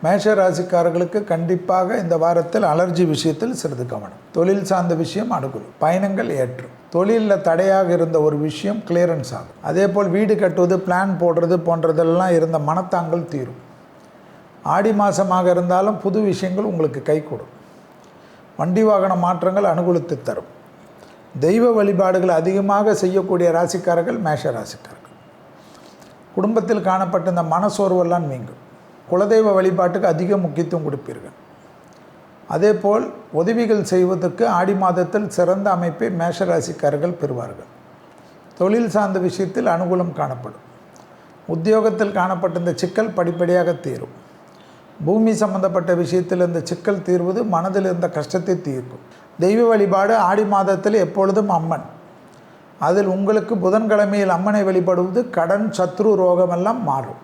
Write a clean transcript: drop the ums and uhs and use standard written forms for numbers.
மேஷ ராசிக்காரர்களுக்கு கண்டிப்பாக இந்த வாரத்தில் அலர்ஜி விஷயத்தில் சிறிது கவனம். தொழில் சார்ந்த விஷயம் அனுகூலம், பயணங்கள் ஏற்றும். தொழிலில் தடையாக இருந்த ஒரு விஷயம் கிளியரன்ஸ் ஆகும். அதே போல் வீடு கட்டுவது, பிளான் போடுறது போன்றதெல்லாம் இருந்த மனத்தாங்கள் தீரும். ஆடி மாதமாக இருந்தாலும் புது விஷயங்கள் உங்களுக்கு கைகூடும். வண்டி வாகன மாற்றங்கள் அனுகூலத்தை தரும். தெய்வ வழிபாடுகள் அதிகமாக செய்யக்கூடிய ராசிக்காரர்கள் மேஷ ராசிக்காரர்கள். குடும்பத்தில் காணப்பட்ட இந்த மனசோர்வெல்லாம் நீங்கும். குலதெய்வ வழிபாட்டுக்கு அதிக முக்கியத்துவம் கொடுப்பீர்கள். அதே போல் உதவிகள் செய்வதற்கு ஆடி மாதத்தில் சிறந்த அமைப்பை மேஷ ராசிக்காரர்கள் பெறுவார்கள். தொழில் சார்ந்த விஷயத்தில் அனுகூலம் காணப்படும். உத்தியோகத்தில் காணப்பட்ட இந்த சிக்கல் படிப்படியாக தீரும். பூமி சம்பந்தப்பட்ட விஷயத்தில் இந்த சிக்கல் தீர்வது மனதில் இருந்த கஷ்டத்தை தீர்க்கும். தெய்வ வழிபாடு ஆடி மாதத்தில் எப்பொழுதும் அம்மன். அதில் உங்களுக்கு புதன்கிழமையில் அம்மனை வழிபடுவது கடன், சத்ரு, ரோகமெல்லாம் மாறும்.